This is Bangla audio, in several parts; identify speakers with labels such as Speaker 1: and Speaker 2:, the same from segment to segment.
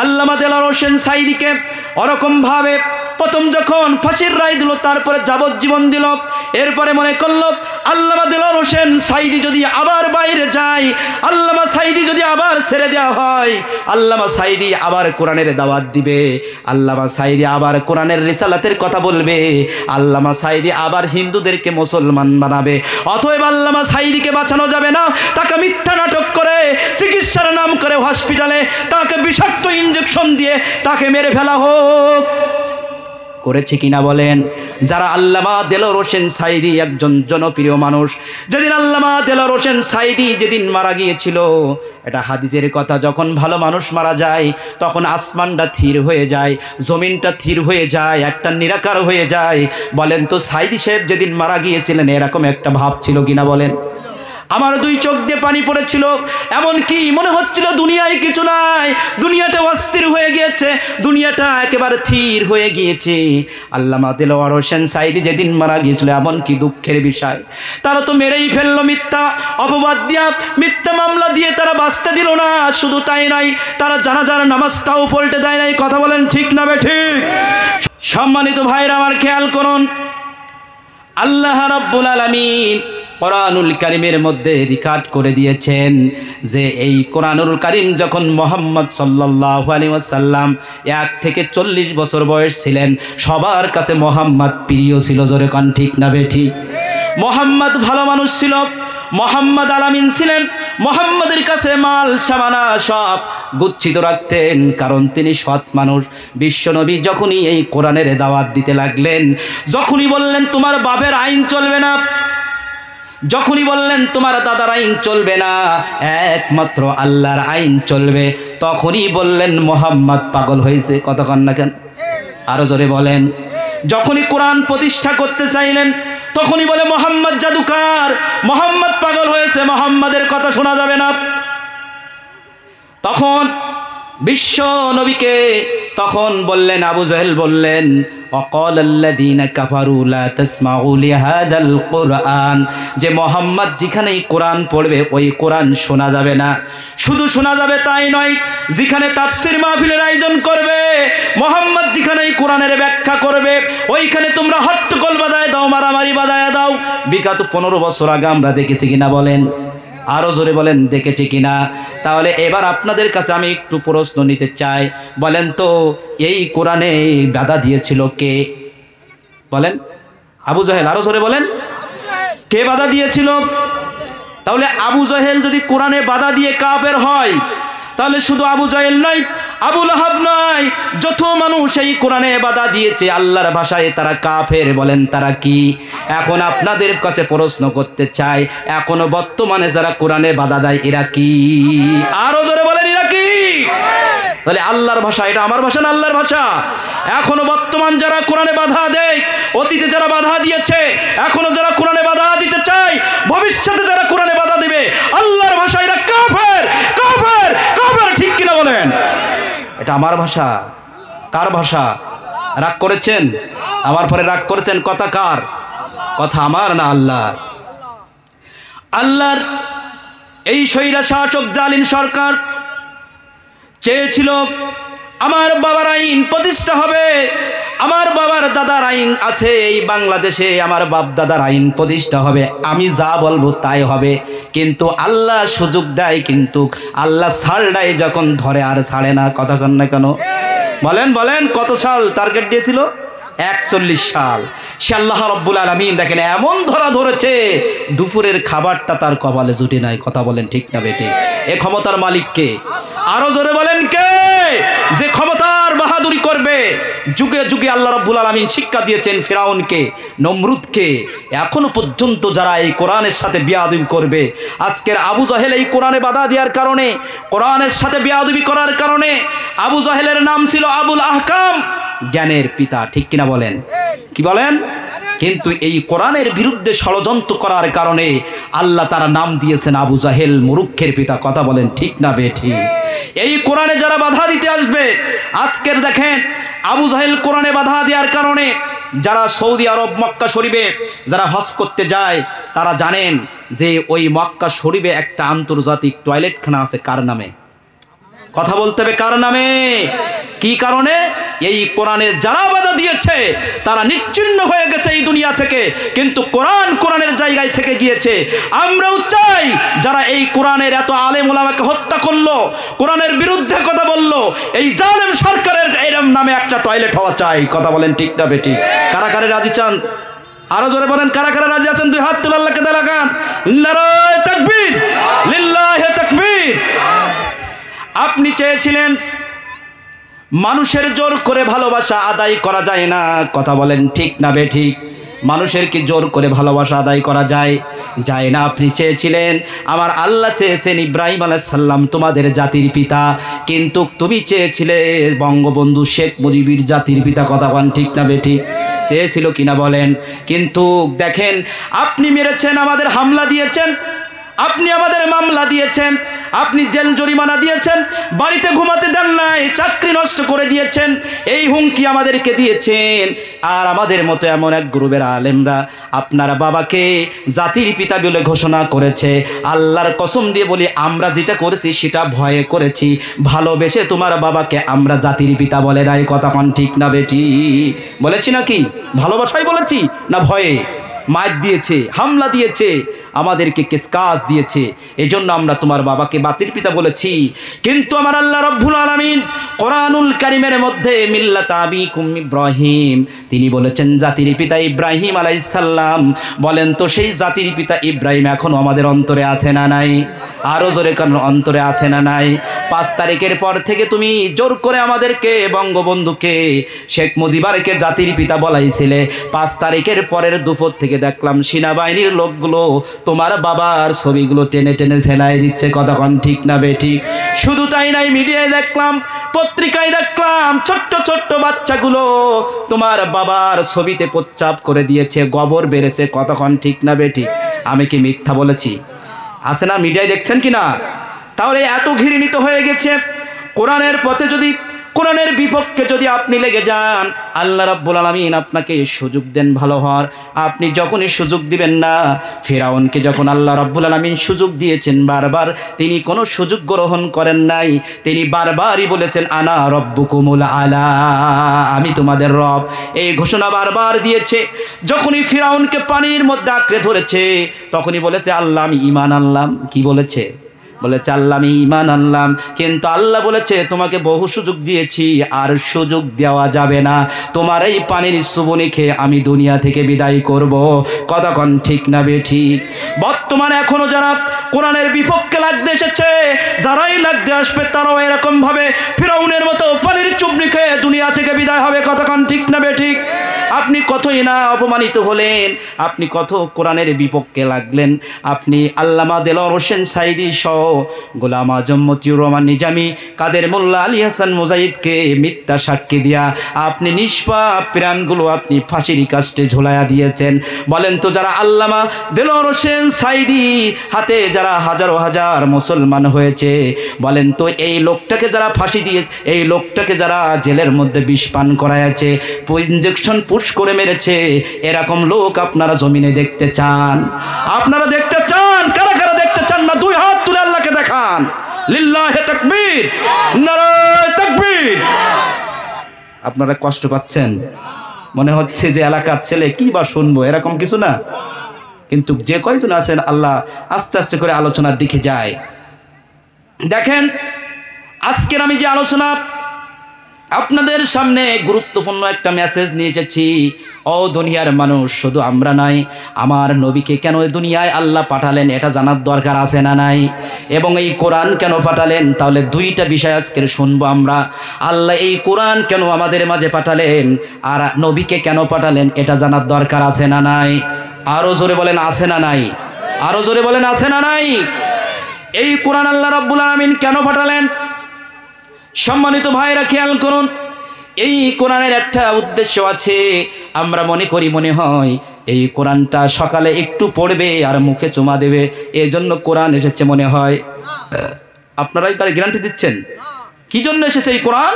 Speaker 1: আল্লামা দেলোয়ার হোসেন সাঈদীকে ওরকম ভাবে প্রথম যখন ফাঁসির রায় দিল, তারপরে যাবজ্জীবন দিল, এরপরে মনে করলো আল্লামা দেলোয়ার হোসেন সাঈদী যদি আবার বাইরে যায়, আল্লামা সাঈদী যদি আবার ছেড়ে দেওয়া হয়, আল্লামা সাঈদী আবার কোরআনের দাওয়াত দিবে, আল্লামা সাঈদী আবার কোরআনের রিসালাতের কথা বলবে, আল্লামা সাঈদী আবার হিন্দুদেরকে মুসলমান বানাবে। অতএব আল্লামা সাঈদীকে বাঁচানো যাবে না, তাকে মিথ্যা নাটক করে চিকিৎসার নাম করে হসপিটালে তাকে বিষাক্ত ইঞ্জেকশন দিয়ে তাকে মেরে ফেলা হোক। করেছে কিনা বলেন? যারা আল্লামা দেলোয়ার হোসেন সাঈদী একজন জনপ্রিয় মানুষ, যেদিন আল্লামা দেলোয়ার হোসেন সাঈদী যেদিন মারা গিয়েছিল, এটা হাদিসের কথা, যখন ভালো মানুষ মারা যায় তখন আসমানটা থির হয়ে যায়, জমিনটা থির হয়ে যায়, একটা নিরাকার হয়ে যায়। বলেন তো সাঈদী সাহেব যেদিন মারা গিয়েছিলেন এরকম একটা ভাব ছিল কিনা বলেন? আমার দুই চোখ দিয়ে পানি পড়েছিল, এমন কি মনে হচ্ছিল দুনিয়ায় কিছু নাই, দুনিয়াটা অস্থির হয়ে গিয়েছে, দুনিয়াটা একেবারে থির হয়ে গিয়েছে। আল্লামা দেলোয়ার হোসেন সাঈদী যেদিন মারা গিয়েছিল, এমন কি দুঃখের বিষয়, তারা তো মেরেই ফেললো, মিথ্যা অপবাদ দিয়া, মিথ্যা মামলা দিয়ে তারা বাঁচতে দিল না। শুধু তাই নয়, তারা জানাজার নামাজটাও পল্টে দেয় নাই। কথা বলেন ঠিক না বেঠিক? সম্মানিত ভাইরা আমার খেয়াল করুন, আল্লাহ রাব্বুল আলামিন কোরআনুল কারীমের মধ্যে রেকর্ড করে দিয়েছেন যে এই কোরআনুল কারীম যখন মুহাম্মদ সাল্লাল্লাহু আলাইহি ওয়াসাল্লাম 1 থেকে 40 বছর বয়স ছিলেন, সবার কাছে মুহাম্মদ প্রিয় ছিল। জোরে কান ঠিক না বেঠি? মুহাম্মদ ভালো মানুষ ছিল, মুহাম্মদ আলামিন ছিলেন, মুহাম্মাদের কাছে মাল সামানা সব গুচ্ছিত রাখতেন, কারণ তিনি সৎ মানুষ। বিশ্বনবী যখনই এই কোরআনের দাওয়াত দিতে লাগলেন, যখনই বললেন তোমার বাপের আইন চলবে না, যখনই বললেন তোমার দাদার আইন চলবে না, একমাত্র আল্লাহর আইন চলবে, তখনই বললেন মুহাম্মদ পাগল হয়েছে। কথা কন না কেন? আরো জোরে বলেন। যখনই কোরআন প্রতিষ্ঠা করতে চাইলেন, তখনই বলে মুহাম্মদ জাদুকার, মুহাম্মদ পাগল হয়েছে, মুহাম্মাদের কথা শোনা যাবে না। তখন বিশ্ব নবীকে তখন বললেন, আবু জাহেল বললেন, وقال الذين كفروا لا تسمعوا لهذا القرآن, যে মুহাম্মদ যেখানেই কোরআন পড়বে ওই কোরআন শোনা যাবে না। শুধু শোনা যাবে তাই নয়, যেখানে তাফসীর মাহফিলের আয়োজন করবে, মুহাম্মদ যেখানেই কোরআনের ব্যাখ্যা করবে ওইখানে তোমরা হট্টগোল বাজায় দাও, মারামারি বাজায় দাও। বিগত 15 বছর আগে আমরা দেখেছি কিনা বলেন? আরো জোরে বলেন, দেখেছি কিনা? তাহলে এবার আপনাদের কাছে আমি একটু প্রশ্ন নিতে চাই, বলেন তো এই কোরআনে বাধা দিয়েছিল কে? বলেন। আবু জাহেল। আরো জোরে বলেন, কে বাধা দিয়েছিল? তাহলে আবু জাহেল যদি কোরআনে বাধা দিয়ে কাফের হয়, তাহলে শুধু আবু জাহেল নয়, আবু লাহাব নয়, যত মানুষ এই কোরআনে বাধা দিয়েছে আল্লাহর ভাষায় তারা কাফের। বলেন তারা কি? এখন আপনাদের কাছে প্রশ্ন করতে চাই, এখনো বর্তমানে যারা কোরআনে বাধা দেয় এরা কি? আরো জোরে বলেন, এরা কি? তাহলে আল্লাহর ভাষা, এটা আমার ভাষা না আল্লাহর ভাষা। এখনো বর্তমান যারা কোরআনে বাধা দেয়, অতীতে যারা বাধা দিয়েছে, এখনো যারা কোরআনে বাধা দিতে চায়, ভবিষ্যতে যারা কোরআনে বাধা দিবে, আল্লাহর ভাষা এরা কাফের, কাফের, কাফের। ঠিক কিনা বলেন? এটা আমার ভাষা। কার ভাষা? রাগ করেছেন? আমার পরে রাগ করেছেন? কথা কার? কথা আমার না আল্লাহর। আল্লাহর এই স্বৈরা শাসক জালিম সরকার চেয়েছিল আমার বাবার আইন প্রতিষ্ঠা হবে, আমার বাবার দাদার আইন আছে এই বাংলাদেশে, আমার বাপ দাদার আইন প্রতিষ্ঠা হবে, আমি যা বলবো তাই হবে। কিন্তু আল্লাহ সুযোগ দেয়, কিন্তু আল্লাহ ছাড় দেয়, যখন ধরে আর ছাড়ে না। কথা কন না কেন? বলেন বলেন, কত সাল টার্গেট দিয়েছিল? 41 সাল। সে আল্লাহ রাব্বুল আলামিন দেখেন এমন ধরা ধরেছে, দুপুরের খাবারটা তার কপালে জুটে নাই। কথা বলেন ঠিক না বেটে? এ ক্ষমতার মালিক কে? আরো জোরে বলেন, কে? যে ক্ষমতার বাহাদুরি করবে। যুগে যুগে আল্লাহ রাব্বুল আলামিন শিক্ষা দিয়েছেন ফিরাউনকে, নমরুদকে। এখনো পর্যন্ত যারা এই কোরআনের সাথে বেয়াদবি করবে, আজকের আবু জাহেল এই কোরআনে বাধা দেওয়ার কারণে, কোরআনের সাথে বেয়াদবি করার কারণে, আবু জাহেলের নাম ছিল আবুল আহকাম, জ্ঞানের পিতা। ঠিক কিনা বলেন? কি বলেন? কিন্তু এই কোরআনের বিরুদ্ধে ষড়যন্ত্র করার কারণে আল্লাহ তারা নাম দিয়েছেন আবু জাহেল, মূর্খের পিতা। কথা বলেন ঠিক না বেঠিক? এই কোরআনে যারা বাধা দিতে আসবে, আজকের দেখেন আবু জাহেল কোরআনে বাধা দেওয়ার কারণে যারা সৌদি আরব মক্কা শরীফে যারা হজ করতে যায়, তারা জানেন যে ওই মক্কা শরীফে একটা আন্তর্জাতিক টয়লেটখানা আছে। কার নামে? কথা বলতে হবে কার নামে? কি কারণে? এই কোরআনের যারা বাধা দিয়েছে তারা নিশ্চিহ্ন হয়ে গেছে এই দুনিয়া থেকে, কিন্তু কোরআনের জায়গায় থেকে গিয়েছে। আমরাও চাই যারা এই কোরআনের এত আলেম ওলামাকে হত্যা করলো, কোরআনের বিরুদ্ধে কথা বললো, এই জালেম সরকারের এরম নামে একটা টয়লেট হওয়া চাই। কথা বলেন ঠিক না বেঠিক? কারা কারা রাজি চান? আরো জোরে বলেন, কারা কারা রাজি আছেন? দুই হাত তুলে আল্লাহকে দেখান। নারায়ে তাকবীর, লিল্লাহি তাকবীর। আপনি চেয়েছিলেন মানুষের জোর করে ভালোবাসা আদায় করা যায় না। কথা বলেন ঠিক না বেঠিক? মানুষের কি জোর করে ভালোবাসা আদায় করা যায়? যায় না। আপনি চেয়েছিলেন, আমার আল্লাহ চেয়েছেন ইব্রাহিম আলাইহিস সালাম তোমাদের জাতির পিতা, কিন্তু তুমি চেয়েছিলে বঙ্গবন্ধু শেখ মুজিবের জাতির পিতা। কথা বলেন ঠিক না বেঠিক? চেয়েছিল কিনা বলেন? কিন্তু দেখেন, আপনি মেরেছেন, আমাদের হামলা দিয়েছেন, আপনি আমাদের মামলা দিয়েছেন, আপনি জেল জরিমানা দিয়েছেন, বাড়িতে ঘুমাতে দেন নাই, চাকরি নষ্ট করে দিয়েছেন, এই হুমকি আমাদেরকে দিয়েছেন। আর আমাদের মতো এমন এক গ্রুপের আলেমরা আপনার বাবাকে জাতির পিতা বলে ঘোষণা করেছে। আল্লাহর কসম দিয়ে বলি, আমরা যেটা করেছি সেটা ভয়ে করেছি, ভালোবেসে তোমার বাবাকে আমরা জাতির পিতা বলে নাই। কথা কোন ঠিক না বেটি? বলেছি নাকি? ভালোবাসাই বলেছি না ভয়ে? মার দিয়েছে, হামলা দিয়েছে, আমাদেরকে কিসকাস দিয়েছে, এজন্য আমরা তোমার বাবাকে বাতির পিতা বলেছি। কিন্তু আমার আল্লাহ রব্বুল আলামিন কোরআনুল কারীমের মধ্যে মিল্লাত আবিকুম ইব্রাহিম, তিনি বলেছেন জাতির পিতা ইব্রাহিম আলাইহিস সালাম। বলেন তো সেই জাতির পিতা ইব্রাহিম এখনো আমাদের অন্তরে আছে না নাই? আরো জোরে কারণ অন্তরে আছে না নাই? 5 তারিখের পর থেকে তুমি জোর করে আমাদেরকে, বঙ্গবন্ধুকে, শেখ মুজিবারকে জাতির পিতা বলাইছিলে। 5 তারিখের পরের দুপুর থেকে দেখলাম সেনাবাহিনীর লোকগুলো তোমার বাবার ছবিগুলো টেনে টেনে ফেলাই দিচ্ছে। কতক্ষণ ঠিক না বেঠিক? শুধু তাই নাই, মিডিয়ায় দেখলাম, পত্রিকায় দেখলাম, ছোট্ট ছোট্ট বাচ্চাগুলো তোমার বাবার ছবিতে প্রচ্চাপ করে দিয়েছে, গোবর বেড়েছে। কতক্ষণ ঠিক না বেঠিক? আমি কি মিথ্যা বলেছি? আছে না? মিডিয়ায় দেখছেন কিনা? তাহলে এত ঘৃণিত হয়ে গেছে। কোরআনের পথে যদি, কোরআনের বিপক্ষে যদি আপনি লেগে যান, আল্লাহ রাব্বুল আলামিন আপনাকে সুযোগ দেন ভালো হওয়ার, আপনি যখনই সুযোগ দিবেন না, ফিরাউনকে যখন আল্লাহ রাব্বুল আলামিন সুযোগ দিয়েছেন বারবার, তিনি কোনো সুযোগ গ্রহণ করেন নাই। তিনি বারবারই বলেছেন আনা রব্বুকুমুল আলা, আমি তোমাদের রব, এই ঘোষণা বারবার দিয়েছে। যখনই ফিরাউনকে পানির মধ্যে আঁকড়ে ধরেছে, তখনই বলেছে আল্লাহ আমি ঈমান আনলাম। কি বলেছে? বলেছে আল্লাহ আমি ঈমান আনলাম। কিন্তু আল্লাহ বলেছে তোমাকে বহু সুযোগ দিয়েছি, আর সুযোগ দেওয়া যাবে না, তোমার এই পানির সুবনি খেয়ে আমি দুনিয়া থেকে বিদায় করব। কতক্ষণ ঠিক না বেঠিক? বর্তমানে এখনো যারা কোরআনের বিপক্ষে লাগতে এসেছে, যারাই লাগতে আসবে, তারাও এরকম ভাবে ফিরাউনের মতো পানির চুবনি খেয়ে দুনিয়া থেকে বিদায় হবে। কতক্ষণ ঠিক না বেঠিক? আপনি কতই না অপমানিত হলেন, আপনি কত কোরআনের বিপক্ষে লাগলেন। আপনি আল্লামা দেলোয়ার হোসেন সাইদি সহ গোলাম আজম মতিউর রহমান নিজামী, কাদের মোল্লা, আলী হাসান মুজাহিদকে মিথ্যা সাক্ষী দিয়া আপনি নিষ্পাপ প্রাণগুলো আপনি ফাঁসির কাস্টে ঝোলাইয়া দিয়েছেন। বলেন তো, যারা আল্লামা দেলোয়ার হোসেন সাইদি হাতে যারা হাজারো হাজার মুসলমান হয়েছে, বলেন তো এই লোকটাকে যারা ফাঁসি দিয়ে, এই লোকটাকে যারা জেলের মধ্যে বিষ পান করাইছে, ইনজেকশন পুশ করে মেরেছে, এরকম লোক আপনারা জমিনে দেখতে চান? আপনারা দেখতে চান? কারা কারা দেখতে চান না? দুই হাত তুলে আল্লাহকে দেখান। লিল্লাহি তাকবীর, নারায়ে তাকবীর। আপনারা কষ্ট পাচ্ছেন? মনে হচ্ছে যে এলাকার ছেলে কি বা শুনবো, এরকম কিছু না। কিন্তু যে কয়জন আছেন, আল্লাহ আস্তে আস্তে করে আলোচনার দিকে যায়। দেখেন, আজকের আমি যে আলোচনা আপনাদের সামনে গুরুত্বপূর্ণ একটা মেসেজ নিয়ে এসেছি। ও দুনিয়ার মানুষ, শুধু আমরা নয়, আমার নবীকে কেন দুনিয়ায় আল্লাহ পাঠালেন এটা জানার দরকার আছে না নাই? এবং এই কোরআন কেন পাঠালেন, তাহলে দুইটা বিষয় আজকের শুনবো আমরা। আল্লাহ এই কোরআন কেন আমাদের মাঝে পাঠালেন, আর নবীকে কেন পাঠালেন এটা জানার দরকার আছে না নাই? আরো জোরে বলেন আছে না নাই? আরো জোরে বলেন আছে না নাই? এই কোরআন আল্লাহ রাব্বুল আলামিন কেন পাঠালেন? সম্মানিত ভাইরা খেয়াল করুন, এই কোরআনের একটা উদ্দেশ্য আছে। আমরা মনে করি, মনে হয় এই কোরআনটা সকালে একটু পড়বে আর মুখে চুমা দেবে, এই জন্য কোরআন এসেছে মনে হয়। আপনারাই কারে গ্যারান্টি দিচ্ছেন কি জন্য এসেছে এই কোরআন?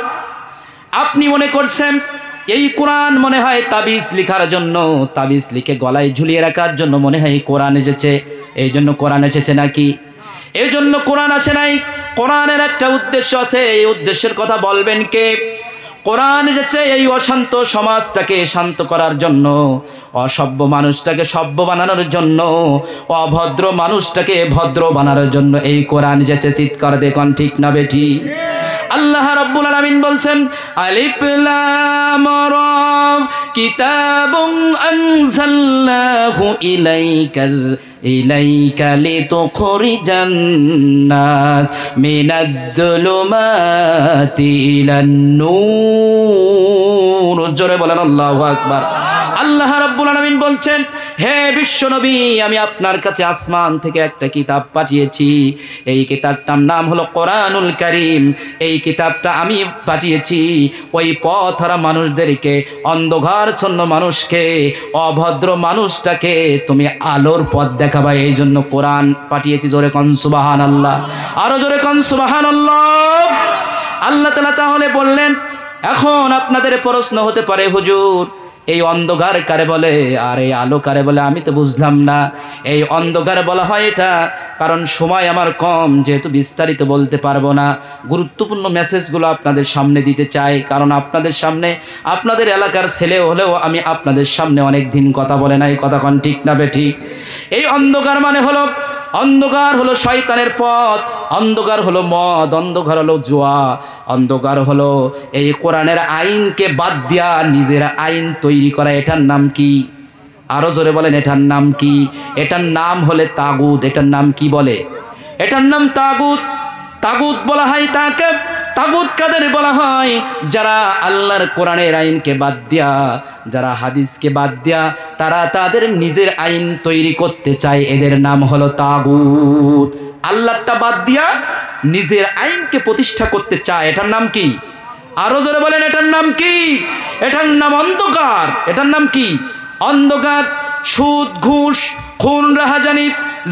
Speaker 1: আপনি মনে করছেন এই কোরআন মনে হয় তাবিজ লিখার জন্য, তাবিজ লিখে গলায় ঝুলিয়ে রাখার জন্য মনে হয় কোরআন এসেছে, এই জন্য কোরআন এসেছে নাকি? এই জন্য কোরআন আসে নাই। কোরআনের একটা উদ্দেশ্য আছে, এই উদ্দেশ্যের কথা বলবেন কে? কোরআন এসেছে এই অশান্ত সমাজটাকে শান্ত করার জন্য, অসভ্য মানুষটাকে সভ্য বানানোর জন্য, অভদ্র মানুষটাকে ভদ্র বানানোর জন্য এই কোরআন এসেছে। চিৎকার দেখুন ঠিক না বেঠি? আল্লাহ রাব্বুল আলামিন বলছেন আলিফ লাম রা কিতাবুন আনজালনাহু ইলাইকা লিতুখরিজান নাস মিনাজ-যুলুমাতি ইলান নূর। জোরে বলেন আল্লাহু আকবার। আল্লাহ রাব্বুল আলামিন বলছেন, হে বিশ্বনবী, আমি আপনার কাছে আসমান থেকে একটা কিতাব পাঠিয়েছি। এই কিতাবটার নাম হলো কোরআনুল কারীম। এই কিতাবটা আমি পাঠিয়েছি ওই পথহারা মানুষদেরকে, অন্ধকারচ্ছন্ন মানুষকে, অভদ্র মানুষটাকে তুমি আলোর পথ দেখাবা, এই জন্য কোরআন পাঠিয়েছি। জোরে কোন সুবহানাল্লাহ, আরো জোরে কোন সুবহানাল্লাহ। আল্লাহ তাআলা তাহলে বললেন, এখন আপনাদের প্রশ্ন হতে পারে, হুজুর এই অন্ধকার কারে বলে আর এই আলো কারে বলে? আমি তো বুঝলাম না। এই অন্ধকার বলা হয় এটা, কারণ সময় আমার কম, যেহেতু বিস্তারিত বলতে পারবো না। গুরুত্বপূর্ণ মেসেজগুলো আপনাদের সামনে দিতে চাই, কারণ আপনাদের সামনে, আপনাদের এলাকার ছেলে হলেও আমি আপনাদের সামনে অনেক দিন কথা বলে নাই। কথা কোন ঠিক না বেঠিক? এই অন্ধকার মানে হলো, অন্ধকার হলো শয়তানের পথ, অন্ধকার হলো মদ, অন্ধকার হলো জুয়া, অন্ধকার হলো এই কোরআনের আইনকে বাদ দিয়া নিজের আইন তৈরি করা। এটার নাম কি? আরো জোরে বলেন, এটার নাম কি? এটার নাম হলে তাগুত। এটার নাম কি বলে? এটার নাম তাগুত। তাগুত বলা হয় তাকে। তাগুত কাদের বলা হয়? যারা আল্লাহর কোরআনের আইনকে বাদ দিয়া, যারা হাদিসকে বাদ দিয়া তারা তাদের নিজের আইন তৈরি করতে চায়, এদের নাম হলো তাগুত। আল্লাহটা বাদ দিয়া নিজের আইনকে প্রতিষ্ঠা করতে চায়, এটার নাম কি? আরো জোরে বলেন, এটার নাম কি? এটার নাম অন্ধকার। এটার নাম কি? অন্ধকার। সুদ, ঘুষ, খুন, রাহাজানি,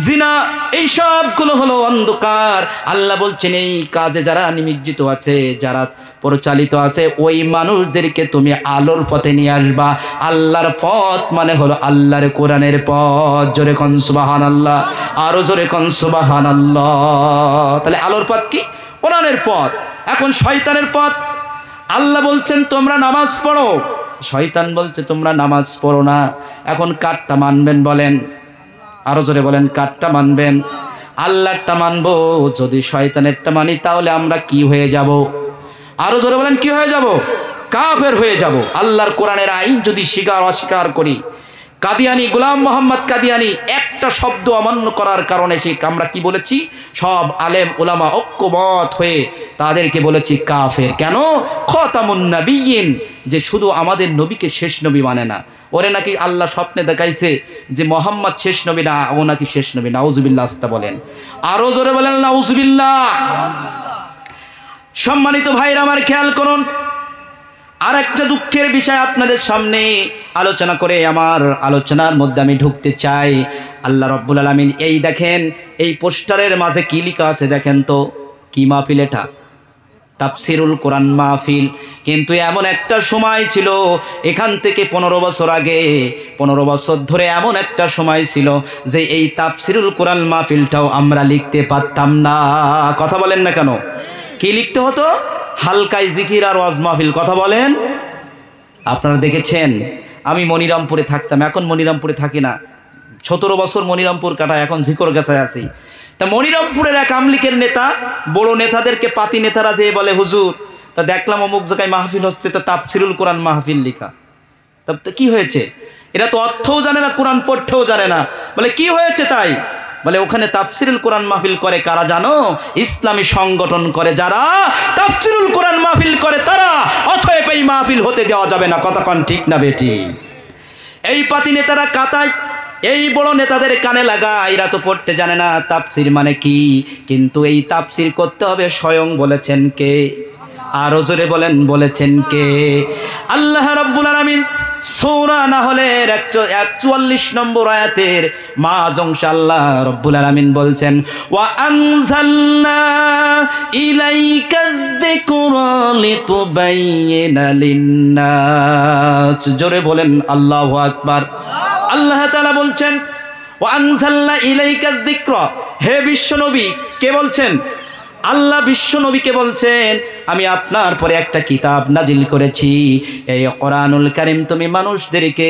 Speaker 1: জিনা, এই সবগুলো হলো অন্ধকার। আল্লাহ বলছেন এই কাজে যারা নিমজ্জিত আছে, যারা পরিচালিত আছে, ওই মানুষদেরকে তুমি আলোর পথে নিয়ে আসবা। আল্লাহর পথ মানে হলো আল্লাহর কোরআনের পথ। জোরে কোন সুবহানাল্লাহ, আরো জোরে কোন সুবহানাল্লাহ। তাহলে আলোর পথ কি? কোরআনের পথ। এখন শয়তানের পথ, আল্লাহ বলছেন তোমরা নামাজ পড়ো, শয়তান বলছে তোমরা নামাজ পড়ো না। এখন কারটা মানবেন বলেন? আরো জোরে বলেন, কারটা মানবেন? আল্লাহরটা মানবো? যদি শয়তানেরটা মানি তাহলে আমরা কি হয়ে যাব? আরো জোরে বলেন, কি হয়ে যাব? কাফের হয়ে যাব। আল্লাহর কোরআনের আইন যদি অস্বীকার করি, কাদিয়ানি গোলাম মোহাম্মদ কাদিয়ানি একটা শব্দ অমান্য করার কারণে আমরা কি বলেছি? সব আলেম উলামা ঐক্যমত হয়ে তাদেরকে বলেছি কাফের। কেন? খতামুন নবিয়্যিন, যে শুধু আমাদের নবীকে শেষ নবী মানে না। ওরে নাকি আল্লাহ স্বপ্নে দেখাইছে যে মোহাম্মদ শেষ নবী না, ও নাকি শেষ নবী। নাউজুবিল্লাহ। আস্তা বলেন, আরো জোরে বলেন নাউজুবিল্লাহ। সম্মানিত ভাইরা আমার, খেয়াল করুন, আর একটা দুঃখের বিষয় আপনাদের সামনে আলোচনা করে আমার আলোচনার মধ্যে আমি ঢুকতে চাই। আল্লাহ রাব্বুল আলামিন এই দেখেন, এই পোস্টারের মাঝে কি লেখা আছে দেখেন তো? কি মাহফিল এটা? তাফসিরুল কোরআন মাহফিল। কিন্তু এমন একটা সময় ছিল, এখান থেকে 15 বছর আগে, 15 বছর ধরে এমন একটা সময় ছিল যে এই তাফসিরুল কোরআন মাহফিলটাও আমরা লিখতে পারতাম না। কথা বলেন না কেন? কি লিখতে হতো? হালকাই জিকির আর ওয়াজ মাহফিল। কথা বলেন। আপনারা দেখেছেন, আমি মনিরামপুরে থাকতাম, এখন মনিরামপুরে থাকি না। 17 বছর মনিরামপুর কাটা, এখন ঝিকর গাছায় আছি। তা মনিরামপুরের এক আমলিকের নেতা, বড় নেতাদেরকে পাতি নেতারা যে বলে, হুজুর তা দেখলাম অমুক জায়গায় মাহফিল হচ্ছে, তা তাফসিরুল কোরআন মাহফিল লেখা। তা কি হয়েছে? এরা তো অর্থও জানে না, কোরআন পড়তেও জানে না। বলে কি হয়েছে তাই? বলে ওখানে তাফসিরুল কোরআন মাহফিল করে কারা জানো? ইসলামী সংগঠন করে যারা তাফসিরুল কোরআন মাহফিল করে তারা। অতএব এই মাহফিল হতে দেওয়া যাবে না। কথা কোন ঠিক না বেটি? এই পাতি নেতারা কাতায় এই বড় নেতাদের কানে লাগা, এরা তো পড়তে জানে না তাফসির মানে কি। কিন্তু এই তাফসির করতে হবে স্বয়ং বলেছেন কে? আরো জোরে বলেন, বলেছেন কে? আল্লাহ রাব্বুল আলামিন সূরা নাহলের 144 নম্বর আয়াতের মাঝ অংশে আল্লাহ রাব্বুল আলামিন বলছেন, ওয়া আনজালনা ইলাইকায যিকরা লিতুবাইয়িনা লিন-নাস। জোরে বলেন আল্লাহু আকবার। আল্লাহ তাআলা বলছেন, ওয়া আনজালনা ইলাইকায যিকরা, হে বিশ্বনবী। কে বলছেন? আল্লাহ বিশ্ব নবীকে বলছেন আমি আপনার পরে একটা কিতাব নাজিল করেছি, এই কোরআনুল কারীম তুমি মানুষদেরকে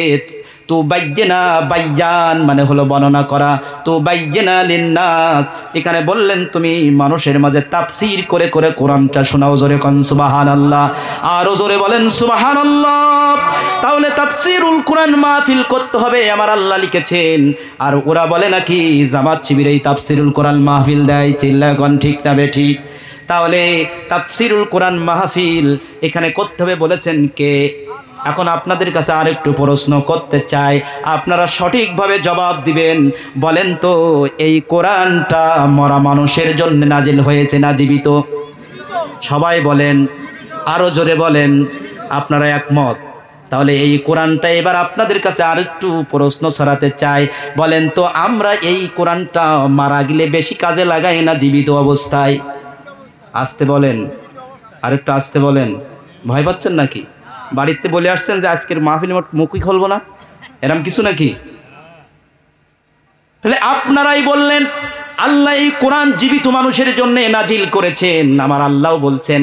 Speaker 1: তু বাইয়্যিনা, বাইয়ান মানে হলো বর্ণনা করা, তু বাইয়্যিনা লিন্নাস, এখানে বললেন তুমি মানুষের মাঝে তাফসীর করে করে কোরআনটা শোনাও। জোরে কোন সুবহানাল্লাহ, আরো জোরে বলেন সুবহানাল্লাহ। তাহলে তাফসীরুল কোরআন মাহফিল করতে হবে, আমার আল্লাহ লিখেছেন। আর ওরা বলে নাকি জামাত শিবির এই তাফসীরুল কোরআন মাহফিল দেয়, চিল্লায় কোন ঠিক না বেঠিক? তাহলে তাফসীরুল কোরআন মাহফিল এখানে করতে হবে বলেছেন কে? এখন আপনাদের কাছে আরেকটু প্রশ্ন করতে চাই, আপনারা সঠিকভাবে জবাব দিবেন। বলেন তো এই কোরআনটা মরা মানুষের জন্য নাজিল হয়েছে না জীবিত? সবাই বলেন, আরো জোরে বলেন, আপনারা একমত? তাহলে এই কোরআনটা এবার আপনাদের কাছে আরেকটু প্রশ্ন ছড়াতে চাই, বলেন তো আমরা এই কোরআনটা মারা গেলে বেশি কাজে লাগাই না জীবিত অবস্থায়? আসতে বলেন, আরেকটু আসতে বলেন। ভয় পাচ্ছেন নাকি? বাড়িতে বলে আসছেন যে আজকের মাহফিলে মুখই খুলবো না, এরকম কিছু নাকি? তাহলে আপনারাই বললেন আল্লাহ এই কোরআন জীবিত মানুষের জন্য নাজিল করেছেন। আমার আল্লাহ বলছেন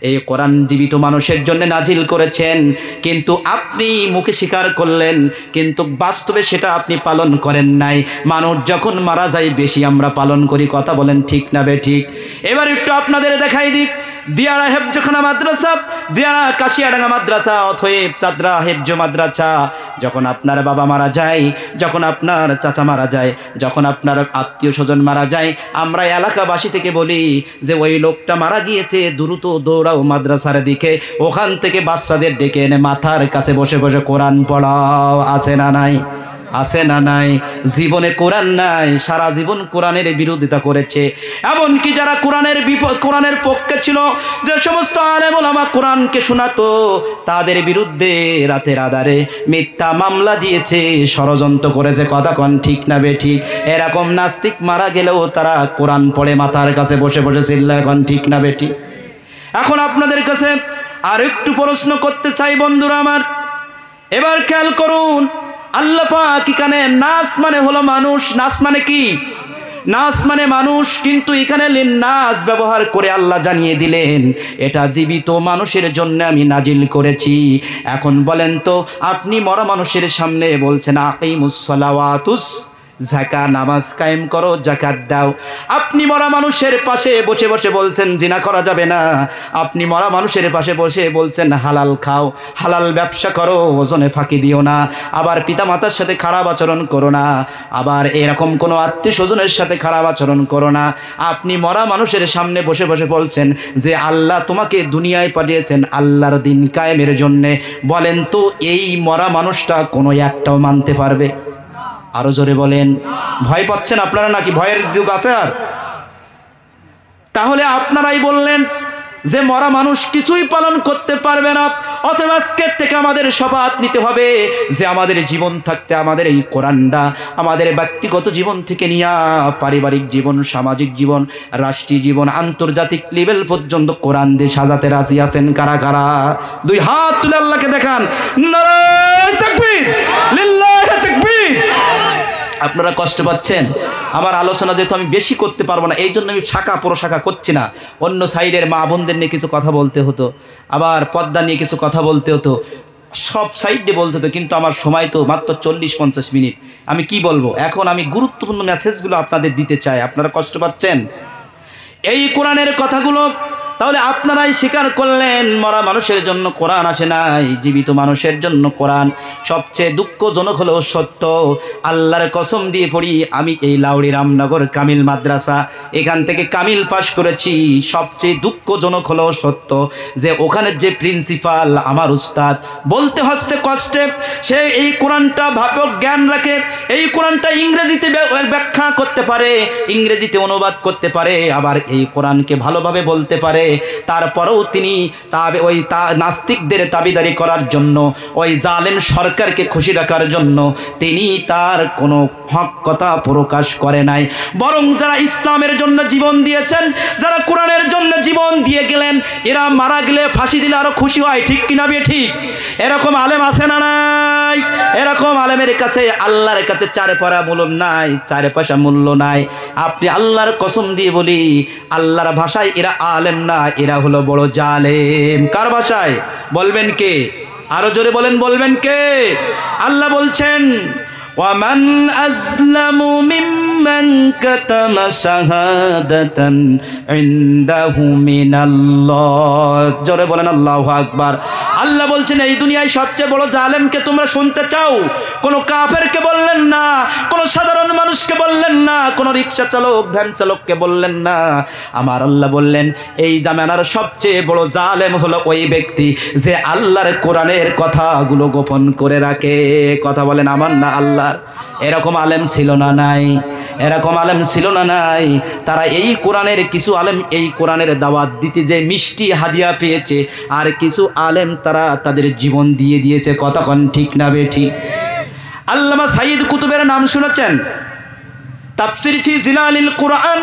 Speaker 1: এই কোরআন জীবিত মানুষের জন্য নাজিল করেছেন, কিন্তু আপনি মুখে স্বীকার করলেন, কিন্তু বাস্তবে সেটা আপনি পালন করেন নাই। মানুষ যখন মারা যায় বেশি আমরা পালন করি, কথা বলেন ঠিক না বেঠিক? এবার একটু আপনাদের দেখাই দিই, দিয়ারা হেফজখানা মাদ্রাসা, দিয়ারা কাশিয়াডাঙ্গা মাদ্রাসা, অথয়েব চাদরা হেফজ মাদ্রাসা, যখন আপনার বাবা মারা যায়, যখন আপনার চাচা মারা যায়, যখন আপনার আত্মীয় স্বজন মারা যায়, আমরা এলাকাবাসী থেকে বলি যে ওই লোকটা মারা গিয়েছে, দ্রুত দৌড়াও মাদ্রাসার দিকে, ওখান থেকে বাচ্চাদের ডেকে এনে মাথার কাছে বসে বসে কোরআন পড়াও। আছে না নাই? আছে না নাই? জীবনে কোরআন নাই, সারা জীবন কোরআনের বিরোধিতা করেছে। এমনকি যারা কোরআনের পক্ষে ছিল, যে সমস্ত আলেম ওলামা কোরআনকে শোনাতো, তাদের বিরুদ্ধে রাতের আধারে মিথ্যা মামলা দিয়েছে, ষড়যন্ত্র করেছে, কথা কোন ঠিক না বেঠিক? এরকম নাস্তিক মারা গেলেও তারা কোরআন পড়ে মাথার কাছে বসে বসে চিল্লায়, কোন ঠিক না বেঠিক? এখন আপনাদের কাছে আর একটু প্রশ্ন করতে চাই বন্ধুরা আমার, এবার খেয়াল করুন। আল্লাহ পাক এখানে নাস মানে হলো মানুষ, নাস মানে কি? নাস মানে মানুষ, কিন্তু এখানে লিন্নাস ব্যবহার করে আল্লাহ জানিয়ে দিলেন এটা জীবিত মানুষের জন্য আমি নাজিল করেছি। এখন বলেন তো আপনি মরা মানুষের সামনে বলছেন আকিমুস সালাওয়াতুস, যাকা নামাজ কায়েম করো, যাকাত দাও। আপনি মরা মানুষের পাশে বসে বসে বলছেন জিনা করা যাবে না। আপনি মরা মানুষের পাশে বসে বলছেন হালাল খাও, হালাল ব্যবসা করো, ওজনে ফাঁকি দিও না, আবার পিতামাতার সাথে খারাপ আচরণ করো না, আবার এরকম কোনো আত্মীয় স্বজনের সাথে খারাপ আচরণ করো না। আপনি মরা মানুষের সামনে বসে বসে বলছেন যে আল্লাহ তোমাকে দুনিয়ায় পাঠিয়েছেন আল্লাহর দিন কায়েমের জন্যে। বলেন তো এই মরা মানুষটা কোনো একটাও মানতে পারবে? আরো জোরে বলেন। ভয় পাচ্ছেন আপনারা নাকি? ভয়ের যুগ আছে আর? তাহলে আপনারাই বললেন যে মরা মানুষ কিছুই পালন করতে পারবে না। অতএব আজকের থেকে আমাদের শপথ নিতে হবে যে আমাদের জীবন থাকতে আমাদের এই কোরআনটা আমাদের ব্যক্তিগত জীবন থেকে নিয়ে পারিবারিক জীবন, সামাজিক জীবন, রাষ্ট্রীয় জীবন, আন্তর্জাতিক লেভেল পর্যন্ত কোরআন দিয়ে সাজাতে রাজি আছেন কারা কারা? দুই হাত তুলে আল্লাহকে দেখান। নারায়ে তাকবীর, লিল্লাহি তাকবীর। আপনারা কষ্ট পাচ্ছেন? আমার আলোচনা যেহেতু আমি বেশি করতে পারবো না, এই জন্য আমি শাখা প্রশাখা করছি না। অন্য সাইডের মা বোনদের নিয়ে কিছু কথা বলতে হতো, আবার পর্দা নিয়ে কিছু কথা বলতে হতো, সব সাইডে বলতে হতো, কিন্তু আমার সময় তো মাত্র 40-50 মিনিট। আমি কি বলবো? এখন আমি গুরুত্বপূর্ণ মেসেজগুলো আপনাদের দিতে চাই। আপনারা কষ্ট পাচ্ছেন এই কোরআনের কথাগুলো? তাহলে আপনারাই স্বীকার করলেন মরা মানুষের জন্য কোরআন আসে নাই, জীবিত মানুষের জন্য কোরআন। সবচেয়ে দুঃখজনক হলো সত্য, আল্লাহর কসম দিয়ে পড়ি, আমি এই লাউড়ি রামনগর কামিল মাদ্রাসা এখান থেকে কামিল পাশ করেছি। সবচেয়ে দুঃখজনক হলো সত্য যে ওখানের যে প্রিন্সিপাল আমার উস্তাদ, বলতে হচ্ছে কষ্টে, সে এই কোরআনটা ব্যাপক জ্ঞান রাখে, এই কোরআনটা ইংরেজিতে ব্যাখ্যা করতে পারে, ইংরেজিতে অনুবাদ করতে পারে, আবার এই কোরআনকে ভালোভাবে বলতে পারে। তারপরেও তিনি ওই নাস্তিকদের দাবিদারি করার জন্য, ওই জালেম সরকারকে খুশি রাখার জন্য তিনি তার কোনো হক কথা প্রকাশ করে নাই। বরং যারা ইসলামের জন্য জীবন দিয়েছেন, যারা কোরআনের জন্য জীবন দিয়ে গেলেন, এরা মারা গেলে ফাঁসি দিলে আরো খুশি হয়, ঠিক কিনা বে ঠিক? এরকম আলেম আছে না? নাই। এরকম আলেমের কাছে আল্লাহর কাছে 4 পয়সা মূল্য নাই, 4 পয়সা মূল্য নাই। আপনি আল্লাহর কসম দিয়ে বলি, আল্লাহর ভাষায় এরা আলেম না, এরা হলো বড় জালেম। কার ভাষায় বলবেন কে? আরো জোরে বলেন, বলবেন কে? আল্লাহ বলছেন وَمَنْ أَظْلَمُ مِمَّنْ كَتَمَ شَهَادَةً عِنْدَهُ مِنَ اللَّهِ। জোরে বলেন আল্লাহু আকবার। আল্লাহ বলছেন এই দুনিয়ায় সবচেয়ে বড় জালেমকে তোমরা শুনতে চাও? কোন কাফেরকে বললেন না, কোন সাধারণ মানুষকে বললেন না, কোন রিকশা চালক ভ্যান চালককে বললেন না। আমার আল্লাহ বললেন এই জামানার সবচেয়ে বড় জালেম হলো ওই ব্যক্তি যে আল্লাহর কোরআনের কথাগুলো গোপন করে রাখে। কথা বলেন আমার না আল্লাহ। এরকম আলেম ছিল না নাই? এরকম আলেম ছিল না নাই? তারা এই কোরআনের কিছু আলেম এই কোরআনের দাওয়াত দিতে যে মিষ্টি হাদিয়া পেয়েছে, আর কিছু আলেম তারা তাদের জীবন দিয়ে দিয়েছে। কতক্ষণ ঠিক না বেঠি? আল্লামা সাইয়্যিদ কুতুবের নাম শুনেছেন? তাফসীর ফি জিলালিল কোরআন,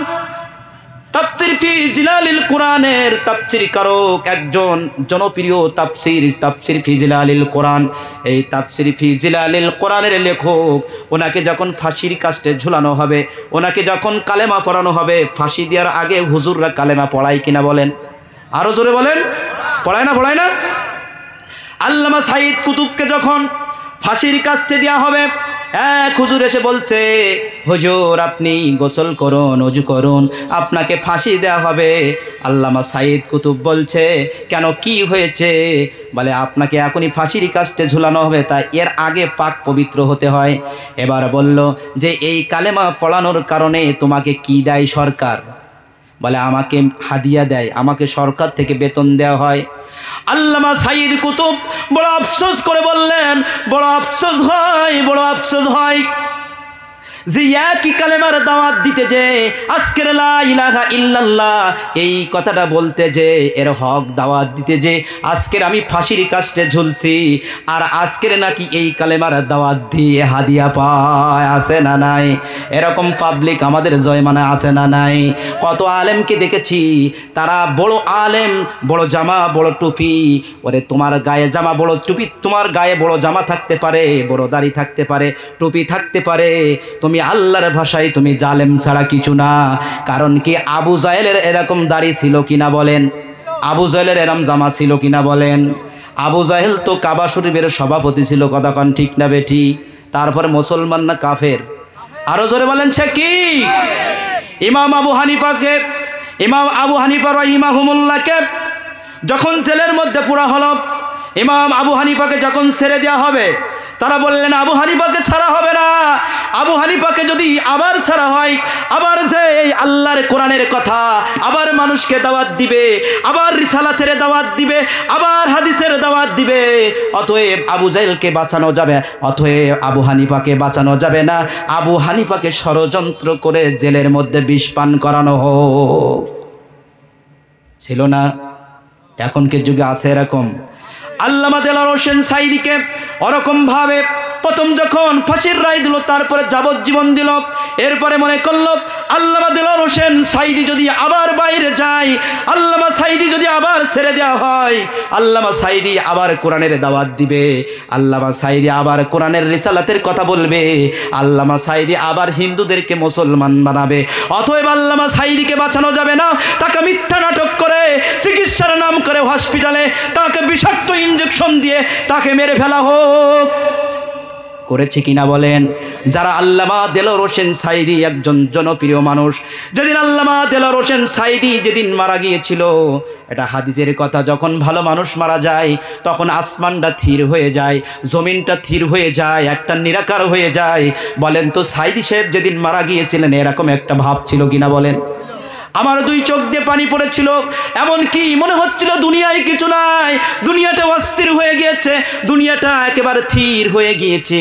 Speaker 1: তাফসীর ফি জিলালিল কোরআনের তাফসীর কারক একজন জনপ্রিয় তাফসীর ফি জিলালিল কোরআন। এই তাফসীর ফি জিলালিল কোরআনের লেখক, ওনাকে যখন ফাঁসির কাস্টে ঝুলানো হবে, ওনাকে যখন কালেমা পড়ানো হবে, ফাঁসি দেওয়ার আগে হুজুররা কালেমা পড়ায় কিনা বলেন? আরো জোরে বলেন, পড়ায় না? পড়ায় না? আল্লামা সাইয়্যিদ কুতুবকে যখন ফাঁসির কাস্টে দেওয়া হবে, এক হুজুর এসে বলছে, হুজুর আপনি গোসল করুন, ওযু করুন, আপনাকে ফাঁসি দেওয়া হবে। আল্লামা সাইয়্যিদ কুতুব বলছে, কেন, কি হয়েছে? বলে আপনাকে এখনই ফাঁসির কাস্টে ঝুলানো হবে, তাই এর আগে পাক পবিত্র হতে হয়। এবার বলল যে এই কালেমা পড়ানোর কারণে তোমাকে কি দেয় সরকার? বলে আমাকে হাদিয়া দেয়, আমাকে সরকার থেকে বেতন দেওয়া হয়। আল্লামা সাইয়্যিদ কুতুব বড় আফসোস করে বললেন, বড় আফসোস হয়, বড় আফসোস হয় যে একই কালেমার দাওয়াত দিতে যে, আজকের লা ইলাহা ইল্লাল্লাহ এই কথাটা বলতে যে, এর হক দাওয়াত দিতে যে আজকের আমি ফাঁসির কাস্টে ঝুলছি, আর আজকের নাকি এই কালেমার দাওয়াত দিয়ে হাদিয়া পায়। আছে না নাই? এরকম পাবলিক আমাদের জয়মানে আছে না নাই? কত আলেমকে দেখেছি, তারা বড় আলেম, বড় জামা, বড় টুপি। ওরে তোমার গায়ে জামা, বড় টুপি, তোমার গায়ে বড় জামা থাকতে পারে, বড় দাড়ি থাকতে পারে, টুপি থাকতে পারে, তুমি আল্লাহর ভাষায় তুমি জালেম ছাড়া কিছু না। কারণ কি আবু জাহেলের এরকম দাড়ি ছিল কিনা বলেন? আবু জাহেলের এরকম জামা ছিল কিনা বলেন? আবু জাহেল তো কাবা শরীফের সভাপতি ছিল। কতক্ষণ ঠিক না বেঠি? তারপরে মুসলমান না কাফের? আরো জোরে বলেন সে কি? ইমাম আবু হানিফা রাহিমাহুল্লাহকে যখন জেলের মধ্যে পুরা হলো, ইমাম আবু হানিফাকে যখন ছেড়ে দেওয়া হবে, তারা বললেন আবু হানিফাকে ছাড়া হবে না। আবু হানিফাকে যদি আবার ছাড়া হয়, আবার যে এই আল্লাহর কোরআনের কথা আবার মানুষকে দাওয়াত দিবে, আবার রিসালাতের দাওয়াত দিবে, আবার হাদিসের দাওয়াত দিবে, অতএব আবু জাহেলকে বাঁচানো যাবে, অতএব আবু হানিফাকে বাঁচানো যাবে না। আবু হানিফাকে ষড়যন্ত্র করে জেলের মধ্যে বিষ পান করানো হোক। ছিল না? এখনকার যুগে আছে এরকম? আল্লামা দেলোয়ার হোসেন সাঈদীকে ওরকম ভাবে প্রথম যখন ফাঁসির রায় দিল, তারপরে যাবজ্জীবন দিল, এরপরে মনে করলো আল্লামা দেলোয়ার হোসেন সাঈদী যদি আবার বাইরে যায়, আল্লামা সাঈদী যদি আবার ছেড়ে দেওয়া হয়, আল্লামা সাঈদী আবার কোরআনের দাওয়াত দিবে, আল্লামা সাঈদী আবার কোরআনের রিসালাতের কথা বলবে, আল্লামা সাঈদী আবার হিন্দুদেরকে মুসলমান বানাবে। অতএব আল্লামা সাঈদীকে বাঁচানো যাবে না। তাকে মিথ্যা নাটক করে, চিকিৎসার নাম করে হসপিটালে তাকে বিষাক্ত ইঞ্জেকশন দিয়ে তাকে মেরে ফেলা হোক। করেছে কিনা বলেন? যারা আল্লামা দেলোয়ার হোসেন সাঈদী একজন জনপ্রিয় মানুষ, যেদিন আল্লামা দেলোয়ার হোসেন সাঈদী যেদিন মারা গিয়েছিল, এটা হাদিসের কথা, যখন ভালো মানুষ মারা যায় তখন আসমানটা থির হয়ে যায়, জমিনটা থির হয়ে যায়, একটা নিরাকার হয়ে যায়। বলেন তো সাঈদী সাহেব যেদিন মারা গিয়েছিলেন এরকম একটা ভাব ছিল কিনা বলেন? আমার দুই চোখ দিয়ে পানি পড়েছিল, এমন কি মনে হচ্ছিল দুনিয়ায় কিছু নাই, দুনিয়াটা অস্থির হয়ে গিয়েছে, দুনিয়াটা একেবারে থির হয়ে গিয়েছে।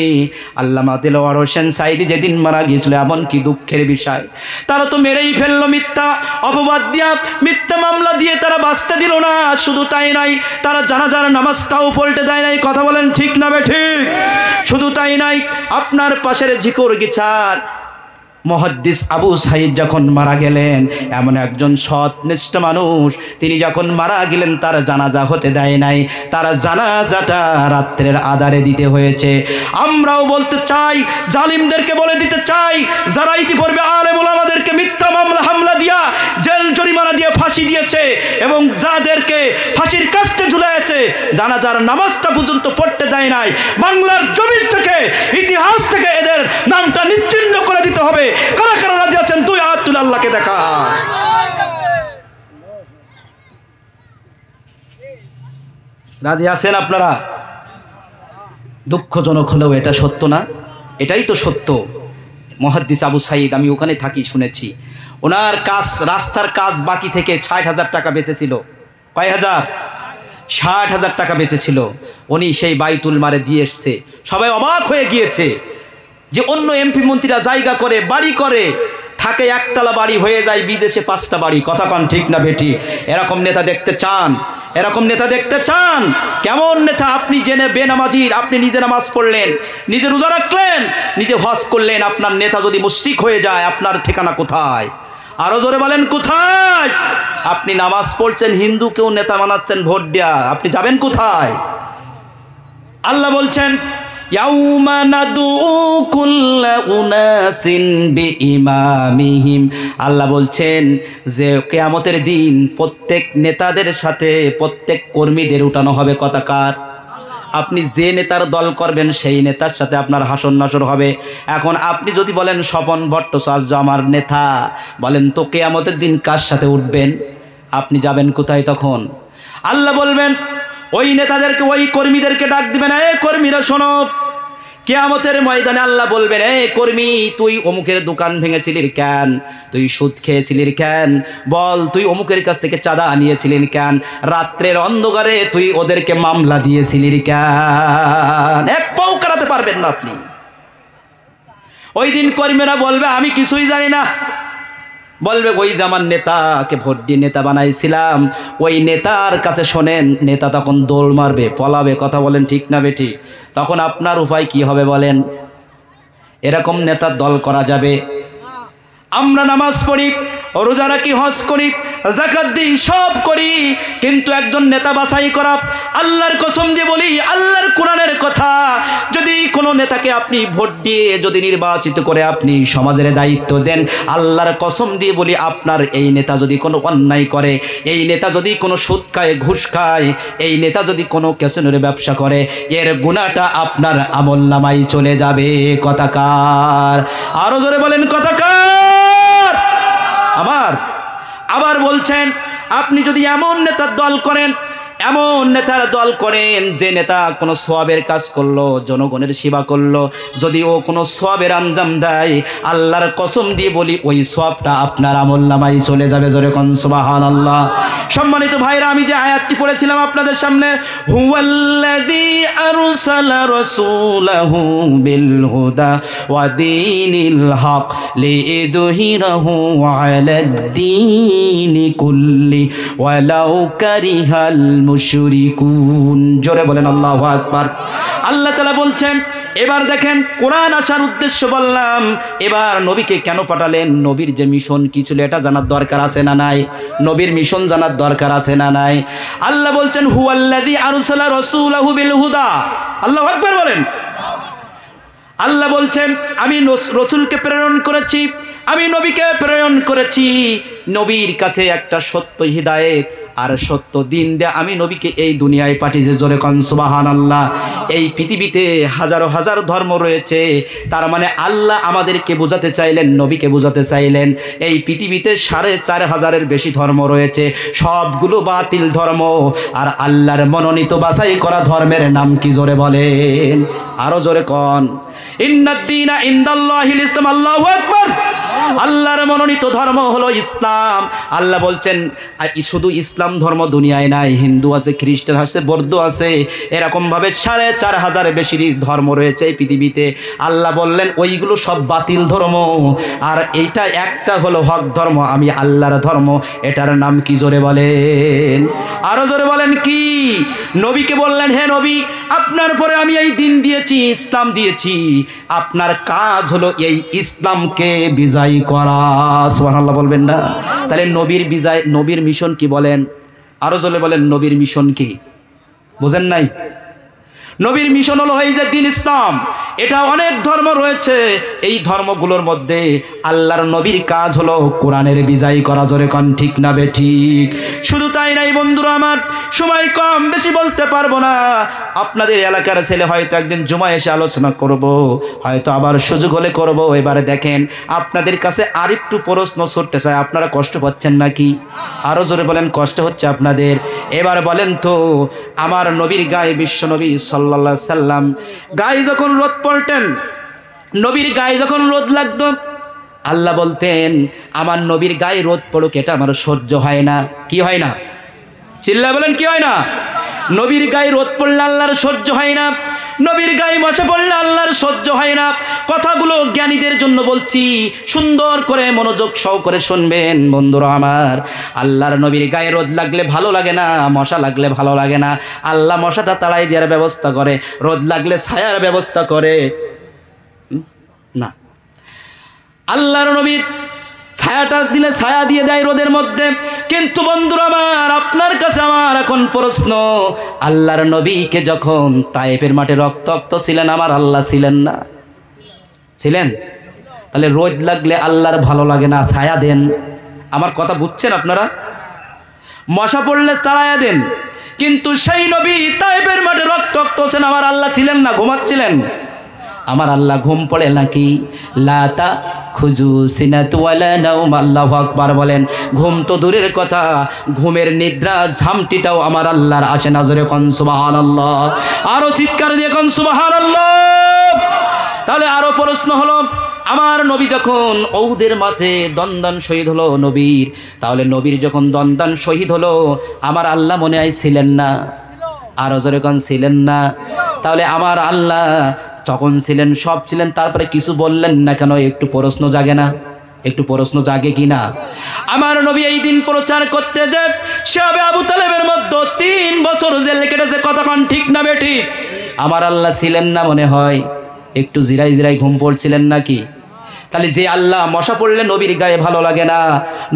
Speaker 1: আল্লামা দেলোয়ার হোসেন সাঈদী যেদিন মারা গিয়েছিল, এমন কি দুঃখের বিষয়, তারা তো মেরেই ফেললো, মিথ্যা অপবাদ দিয়া, মিথ্যা মামলা দিয়ে তারা বাঁচতে দিল না। শুধু তাই নয়, তারা জানাজার নামাজটাও পল্টে দেয় নাই। কথা বলেন ঠিক না বেঠিক? শুধু তাই নয়, আপনার পাশের ঝিকর গিচার মুহাদ্দিস আবু সাঈদ যখন মারা গেলেন, এমন একজন সৎনিষ্ঠ মানুষ, তিনি যখন মারা গেলেন তার জানাজা হতে দেয় নাই, তার জানাজাটা রাত্রের আধারে দিতে হয়েছে। আমরাও বলতে চাই, জালিমদেরকে বলে দিতে চাই, যারা ইতিপূর্বে আলেম ওলামাদেরকে মিথ্যা মামলা হামলা দিয়া জেল জরিমানা দিয়ে ফাঁসি দিয়েছে এবং যাদেরকে ফাঁসির কাস্টে ঝুলাইছে, জানাজার নামাজটা পর্যন্ত পড়তে দেয় নাই, বাংলার জমিন থেকে, ইতিহাস থেকে এদের নামটা নিশ্চিহ্ন করে দিতে হবে। কারা কারা রাজি আছেন? তুই আয়াতুল আল্লাহকে দেখা। রাজি আছেন আপনারা? দুঃখজনক হলেও এটা সত্য না? এটাই তো সত্য। মুহাদ্দিস আবু সাঈদ, আমি ওখানে থাকি, শুনেছি ওনার কাজ, রাস্তার কাজ বাকি থেকে ৬০,০০০ টাকা বেঁচেছিল। কয় হাজার? ৬০,০০০ টাকা বেঁচেছিল। উনি সেই বাইতুল মালে দিয়ে এসছে। সবাই অবাক হয়ে গিয়েছে যে অন্য এমপি মন্ত্রীরা জায়গা করে, বাড়ি করে, থাকে একতলা বাড়ি, হয়ে যায় বিদেশে 5টা বাড়ি। কথা কন ঠিক না বেটি? এরকম নেতা দেখতে চান? এরকম নেতা দেখতে চান? কেমন নেতা? আপনি জেনে বেনামাজির, আপনি নিজে নামাজ পড়লেন, নিজে রোজা রাখলেন, নিজে হজ করলেন, আপনার নেতা যদি মুশরিক হয়ে যায়, আপনার ঠিকানা কোথায়? আরো জোরে বলেন কোথায়? আপনি নামাজ পড়ছেন, হিন্দুকেও নেতা বানাচ্ছেন ভোট দেয়া, আপনি যাবেন কোথায়? আল্লাহ বলছেন, ইয়াউমা নাদউ কুল্লা উনাসিন বিইমামিহিম। আল্লাহ বলছেন যে কিয়ামতের দিন প্রত্যেক নেতাদের সাথে প্রত্যেক কর্মীদের উঠানো হবে। কথা কার? আপনি যে নেতার দল করবেন সেই নেতার সাথে আপনার হাসর নাসর হবে। এখন আপনি যদি বলেন স্বপন ভট্টাচার্য আমার নেতা, বলেন তো কিয়ামতের দিন কার সাথে উঠবেন? আপনি যাবেন কোথায় তখন? আল্লাহ বলবেন, ওই নেতাদেরকে, ওই কর্মীদেরকে ডাক দিবেন, এ কর্মীরা শোনো, কিয়ামতের ময়দানে আল্লাহ বলবেন, এ কর্মী, তুই অমুকের দোকান ভেঙেছিলির কেন? তুই সুদ খেয়েছিলির কেন? বল, তুই অমুকের কাছ থেকে চাঁদা আনিয়েছিলির কেন? রাত্রের অন্ধকারে তুই ওদেরকে মামলা দিয়েছিলির কেন? এক পাও কাটাতে পারবেন না আপনি। ওই দিন কর্মীরা বলবে, আমি কিছুই জানি না। বলবে, ওই যে আমার নেতাকে ভোট দিয়ে নেতা বানাইছিলাম, ওই নেতার কাছে শোনেন। নেতা তখন দৌড় মারবে, পলাবে। কথা বলেন ঠিক না বেটি? তখন আপনার উপায় কি হবে বলেন? এরকম নেতার দল করা যাবে? আমরা নামাজ পড়ি, রোজা রাখি, হজ করি, যাকাত দিই, সব করি, কিন্তু একজন নেতা বাছাই করা, আল্লাহর কসম দিয়ে বলি, আল্লাহর কোরআনের কথা, যদি কোনো নেতাকে আপনি ভোট দিয়ে যদি নির্বাচিত করে আপনি সমাজের দায়িত্ব দেন, আল্লাহর কসম দিয়ে বলি, আপনার এই নেতা যদি কোনো অন্যায় করে, এই নেতা যদি কোনো সুদ খায়, ঘুষ খায়, এই নেতা যদি কোনো ক্যাসিনোর ব্যবসা করে, এর গুনাহটা আপনার আমলনামায় চলে যাবে। কথা কার? আরো জোরে বলেন, কথা কার? আমার। আবার বলছেন, আপনি যদি এমন নেতার দল করেন, এমন নেতার দল করেন যে নেতা কোনো সওয়াবের কাজ করলো, জনগণের সেবা করলো, যদি ও কোনো সওয়াবের আঞ্জাম দেয়, আল্লাহর কসম দিয়ে বলি, ওই সওয়াবটা আপনার আমলনামায় চলে যাবে। জোরে কোন সুবহানাল্লাহ। সম্মানিত ভাইরা, আমি যে আয়াতটি পড়েছিলাম আপনাদের সামনে, হুয়াল্লাযী আরসালা রাসূলাহু বিল হুদা ওয়া দীনিল হক লিইযহিরাহু আলাদ-দীনি কুল্লি ওয়ালাউ কারিহাল মুশরিকুন। জোরে বলেন আল্লাহু আকবার। আল্লাহ তাআলা বলছেন, এবার দেখেন, কোরআন আসার উদ্দেশ্য বললাম, এবার নবীকে কেন পাঠালেন, নবীর যে মিশন কি ছিল এটা জানার দরকার আছে না নাই? নবীর মিশন জানার দরকার আছে না নাই? আল্লাহ বলছেন, হুয়াল্লাযী আরসালা রাসূলাহু বিল হুদা। আল্লাহু আকবার বলেন। আল্লাহ বলছেন, আমি রসুলকে প্রেরণ করেছি, আমি নবীকে প্রেরণ করেছি, নবীর কাছে একটা সত্য হিদায়েত আর সত্য দিন দিয়ে আমি নবীকে এই দুনিয়ায় পাঠিয়েছি। জোরে কোন সুবহানাল্লাহ। এই পৃথিবীতে হাজারো হাজার ধর্ম রয়েছে, তার মানে আল্লাহ আমাদেরকে বোঝাতে চাইলেন, নবীকে বোঝাতে চাইলেন, এই পৃথিবীতে 4,500-এর বেশি ধর্ম রয়েছে, সবগুলো বাতিল ধর্ম, আর আল্লাহর মনোনীত বাছাই করা ধর্মের নাম কি? জোরে বলেন, আরো জোরে কোন। ইন্নাদ দীনা ইনদাল্লাহিল ইসলাম। আল্লাহু আকবার। আল্লাহর মনোনীত ধর্ম হলো ইসলাম। আল্লাহ বলছেন শুধু ইসলাম ধর্ম দুনিয়ায় নাই, হিন্দু আছে, খ্রিস্টান আছে, বৌদ্ধ আছে, এরকমভাবে 4500 বেশি ধর্ম রয়েছে এই পৃথিবীতে। আল্লাহ বললেন ওইগুলো সব বাতিল ধর্ম, আর এইটা একটা হলো হক ধর্ম, আমি আল্লাহর ধর্ম। এটার নাম কি জোরে বলেন, আরো জোরে বলেন কি? নবীকে বললেন হে নবী, আপনার পরে আমি এই দিন দিয়েছি, ইসলাম দিয়েছি, আপনার কাজ হলো এই ইসলামকে বিজয় করা। সুবহানাল্লাহ বলবেন না? তাহলে নবীর বিজয়, নবীর মিশন কি বলেন, আরো জোরে বলেন নবীর মিশন কি? বুঝেন নাই? নবীর মিশন হলো এই যে দিন ইসলাম। এটা অনেক ধর্ম রয়েছে, এই ধর্মগুলোর মধ্যে আল্লাহর নবীর কাজ হলো কোরআনের বিজয় করা। জোরে কোন ঠিক না বেঠিক? শুধু তাই নাই বন্ধুরা আমার, সময় কম, বেশি বলতে পারবো না। আপনাদের এলাকার ছেলে হয়তো একদিন জুমায় এসে আলোচনা করব, হয়তো আবার সুযোগ হলে করব। এবারে দেখেন আপনাদের কাছে আরেকটু প্রশ্ন ছুটতে চাই, আপনারা কষ্ট পাচ্ছেন নাকি? আরো জোরে বলেন কষ্ট হচ্ছে আপনাদের? এবার বলেন তো, আমার নবীর গায়ে, বিশ্ব নবী সাল্লাল্লাহু আলাইহি সাল্লাম গায়ে যখন রোদ পড়তেন, নবীর গায়ে যখন রোদ লাগতো, আল্লাহ বলতেন আমার নবীর গায়ে রোদ পড়ুক, এটা আমার সহ্য হয় না। কি হয় না? চিল্লায় বলেন কি হয় না? নবীর গায়ে রোদ পড়লে আল্লাহর সহ্য হয় না, নবীর গায়ে মশা পড়লে আল্লাহর সহ্য হয় না। কথাগুলো জ্ঞানীদের জন্য বলছি, সুন্দর করে মনোযোগ সহকারে শুনবেন বন্ধুরা আমার। আল্লাহর নবীর গায়ে রোদ লাগলে ভালো লাগে না, মশা লাগলে ভালো লাগে না। আল্লাহ মশাটা তাড়াই দেওয়ার ব্যবস্থা করে, রোদ লাগলে ছায়ার ব্যবস্থা করে না। আল্লাহর নবীর ছায়াটা দিলে ছায়া দিয়ে দেয় রোদের মধ্যে। কিন্তু বন্ধুরা আমার, আপনার কাছে আমার এখন প্রশ্ন, আল্লাহর নবীকে যখন তায়েফের মাঠে রক্তাক্ত ছিলেন, আমার আল্লাহ ছিলেন না? ছিলেন? তাহলে রোদ লাগলে আল্লাহর ভালো লাগে না, ছায়া দেন। আমার কথা বুঝছেন আপনারা? মশা পড়লে তাড়ায়া দেন, কিন্তু সেই নবী তায়েফের মাঠে রক্তাক্ত ছিলেন, আমার আল্লাহ ছিলেন না? ঘুমাচ্ছিলেন? আমার আল্লাহ ঘুম পড়ে নাকি? লাতা খুজু সিনাতু ওয়ালা নাওম। আল্লাহু আকবার বলেন। ঘুম তো দূরের কথা, ঘুমের নিদ্রা ঝামটিটাও আমার আল্লাহর আসে না। জোরে কোন সুবহানাল্লাহ, আরো চিৎকার দিয়ে কোন সুবহানাল্লাহ। তাহলে আরো প্রশ্ন হলো, আমার নবী যখন উহুদের মাঠে দন্দান শহীদ হলো নবীর, তাহলে নবীর যখন দন্দান শহীদ হলো, আমার আল্লাহ মনে হয় ছিলেন না? আরো জোরে কোন ছিলেন না? তাহলে আমার আল্লাহ যখন ছিলেন, সব ছিলেন, তারপরে কিছু বললেন না কেন? একটু প্রশ্ন জাগে না? একটু প্রশ্ন জাগে কিনা? আমার নবী এই দিন প্রচার করতে যে সাহাবে আবু তালেবের মধ্যে 3 বছর জেল কেটেছে, কতক্ষণ ঠিক না বেঠিক? আমার আল্লাহ ছিলেন না মনে হয়? একটু জিরাই জিরাই ঘুম পড়ছিলেন নাকি? তাহলে যে আল্লাহ মশা পড়লে নবীর গায়ে ভালো লাগে না,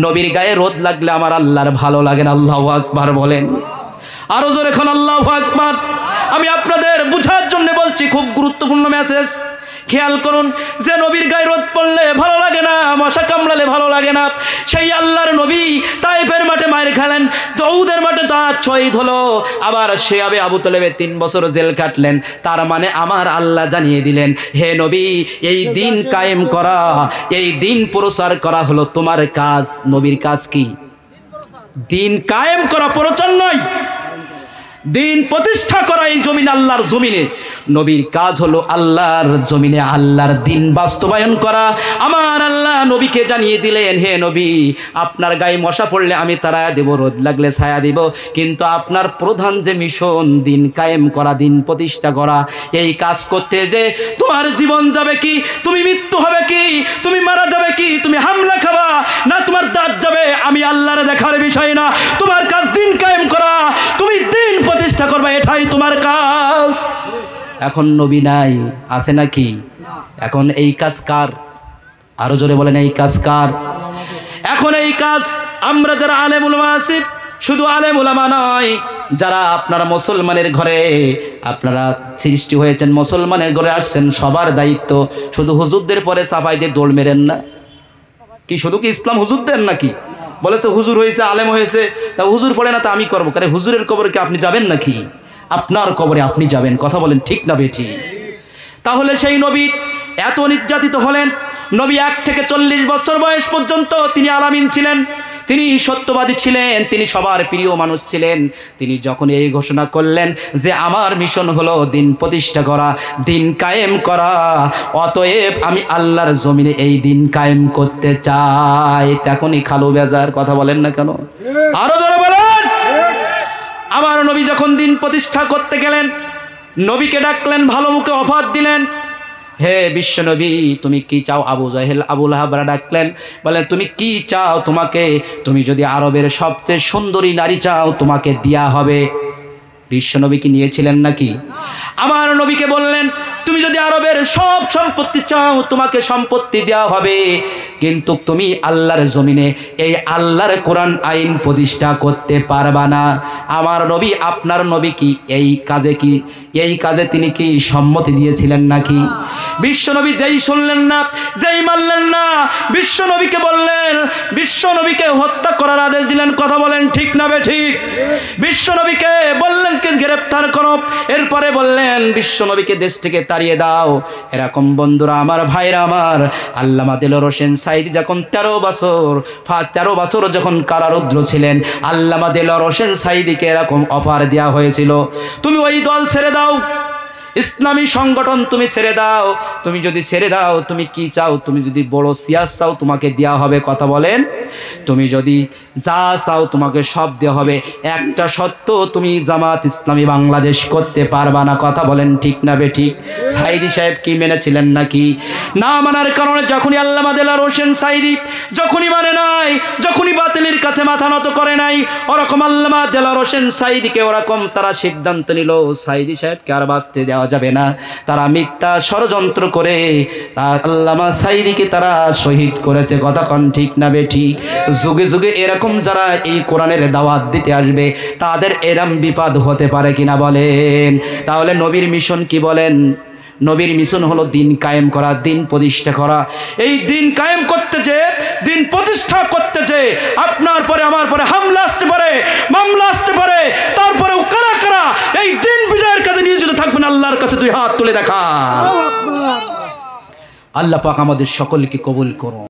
Speaker 1: নবীর গায়ে রোদ লাগলে আমার আল্লাহর ভালো লাগে না। আল্লাহু আকবার বলেন, আরো জোরে এখন আল্লাহু আকবার। আমি আপনাদের বুঝার জন্য বলছি, খুব গুরুত্বপূর্ণ মেসেজ। খেয়াল করুন, যে নবীর গায়ে রোদ পড়লে ভালো লাগে না, মশা কামড়ালে ভালো লাগে না, সেই আল্লাহর নবী তায়েফের মাঠে মায়ের খেলেন, উহুদের মাঠে তার শহীদ হলো, আবার সাহাবে আবু তালেবের 3 বছর জেল কাটলেন। তার মানে আমার আল্লাহ জানিয়ে দিলেন, হে নবী, এই দিন কায়েম করা, এই দিন প্রচার করা হলো তোমার কাজ। নবীর কাজ কি? দিন কায়েম করা, প্রচার নয়। দিন প্রতিষ্ঠা করা এই জমিন, আল্লাহর জমিনে। নবীর কাজ হলো আল্লাহর জমিনে আল্লাহর দিন বাস্তবায়ন করা। আমার আল্লাহ নবীকে জানিয়ে দিলেন, হে নবী, আপনার গায়ে মশা পড়লে আমি তাড়ায়া দেব, রোদ লাগলে ছায়া দেব, কিন্তু আপনার প্রধান যে মিশন, দিন কায়েম করা, দিন প্রতিষ্ঠা করা, এই কাজ করতে যে তোমার জীবন যাবে কি, তুমি মৃত্যু হবে কি, তুমি মারা যাবে কি, তুমি হামলা খাবা না তোমার দাঁত যাবে, আমি আল্লাহর দেখার বিষয় না। তোমার কাজ দিন কায়েম করা, তুমি দিন প্রতিষ্ঠা করবা, এটাই তোমার কাজ। এখন নবী নাই, আছে নাকি? এখন এই কাজ কার? আরো জোরে বলেন, এই কাজ কার? এখন এই কাজ আমরা যারা আলেম উলামা আছি, শুধু আলেম উলামা নয়, যারা আপনারা মুসলমানের ঘরে আপনারা সৃষ্টি হয়েছেন, মুসলমানের ঘরে আসছেন, সবার দায়িত্ব। শুধু হুজুরদের পরে সাফাই দিয়ে দৌড় মেরেন না। কি শুধু কি ইসলাম হুজুরদের নাকি? বলেছে হুজুর হয়েছে, আলেম হয়েছে, তা হুজুর পড়ে না, তা আমি করবো? কারণ হুজুরের কবরে কি আপনি যাবেন নাকি? আপনার কবরে আপনি যাবেন। কথা বলেন ঠিক না বেঠি? তাহলে সেই নবী এত নির্যাতিত হলেন। নবী 1 থেকে 40 বছর বয়স পর্যন্ত তিনি আলামিন ছিলেন, তিনি সত্যবাদী ছিলেন, তিনি সবার প্রিয় মানুষ ছিলেন। তিনি যখন এই ঘোষণা করলেন যে আমার মিশন হলো দিন প্রতিষ্ঠা করা, দিন কায়েম করা, অতএব আমি আল্লাহর জমিনে এই দিন কায়েম করতে চাই, তখনই খালু বেজার কথা বলেন না কেন? আরো জোরে বলেন। আমার নবী যখন দিন প্রতিষ্ঠা করতে গেলেন, নবীকে ডাকলেন, ভালো মুখে অফার দিলেন, হে বিশ্ব নবী তুমি কি চাও? আবু জাহেল আবু লাহাবরা ডাকলেন, বলেন তুমি কি চাও? তুমি যদি আরবের সবচেয়ে সুন্দরী নারী চাও তোমাকে দেয়া হবে। বিশ্ব নবী কি নিয়েছিলেন নাকি? আমার নবীকে বললেন তুমি যদি আরবের সব সম্পত্তি চাও তোমাকে সম্পত্তি দেওয়া হবে, কিন্তু তুমি আল্লাহর জমিনে এই আল্লাহর কোরআন আইন প্রতিষ্ঠা করতে পারবা না। আমার নবী আপনার নবী কি এই কাজে তিনি কি সম্মতি দিয়েছিলেন নাকি? বিশ্ব নবী যেই শুনলেন না, যেই মানলেন না, বিশ্ব নবীকে বললেন, বিশ্ব নবীকে হত্যা করার আদেশ দিলেন। কথা বলেন ঠিক না বে ঠিক? বিশ্ব নবীকে বললেন কি গ্রেফতার করো, এরপরে বললেন বিশ্ব নবীকে দেশ থেকে তাড়িয়ে দাও। এরকম বন্ধুরা আমার, ভাইরা আমার, আল্লামা দেলোয়ার হোসেন সাঈদী যখন 13 বছর যখন কারারুদ্ধ ছিলেন, আল্লামা দেলোয়ার হোসেন সাঈদীকে এরকম অফার দেওয়া হয়েছিল, তুমি ওই দল ছেড়ে দাও, ইসলামী সংগঠন তুমি ছেড়ে দাও। তুমি যদি ছেড়ে দাও তুমি কি চাও? তুমি যদি বড় সিয়াস চাও তোমাকে দেওয়া হবে। কথা বলেন। তুমি যদি যা চাও তোমাকে সব দেওয়া হবে, একটা সত্য তুমি জামাত ইসলামী বাংলাদেশ করতে পারবা না। কথা বলেন ঠিক না বে ঠিক? সাঈদী সাহেব কি মেনেছিলেন নাকি? না মানার কারণে যখনই আল্লামা দেলোয়ার হোসেন সাঈদী যখনই মানে নাই, যখনই বাতিলের কাছে মাথা নত করে নাই, ওরকম আল্লামা দেলোয়ার হোসেন সাঈদীকে ওরকম তারা সিদ্ধান্ত নিল সাঈদী সাহেবকে আর বাঁচতে দেওয়া যাবে না। তারা মিথ্যা ষড়যন্ত্র করে আল্লামা সাঈদীকে তারা শহীদ করেছে। কথা কন ঠিক না বে ঠিক? যুগে যুগে এরকম যারা এই কোরআনের দাওয়াত দিতে আসবে তাদের এরম বিপদ হতে পারে কিনা বলেন? তাহলে নবীর মিশন কি বলেন? নবীর মিশন হলো দিন কায়েম করা, দিন প্রতিষ্ঠা করা। এই দিন কায়েম করতে যে, দিন প্রতিষ্ঠা করতে যে আপনার পরে আমার পরে হামলা আসতে পারে, মামলা আসতে পারে, তারপরেও কারা কারা এই দিন বিজয়ের কাছে নিয়োজিত থাকবেন আল্লাহর কাছে দুই হাত তুলে দেখা। আল্লাহ পাক আমাদের সকলকে কবুল করুন।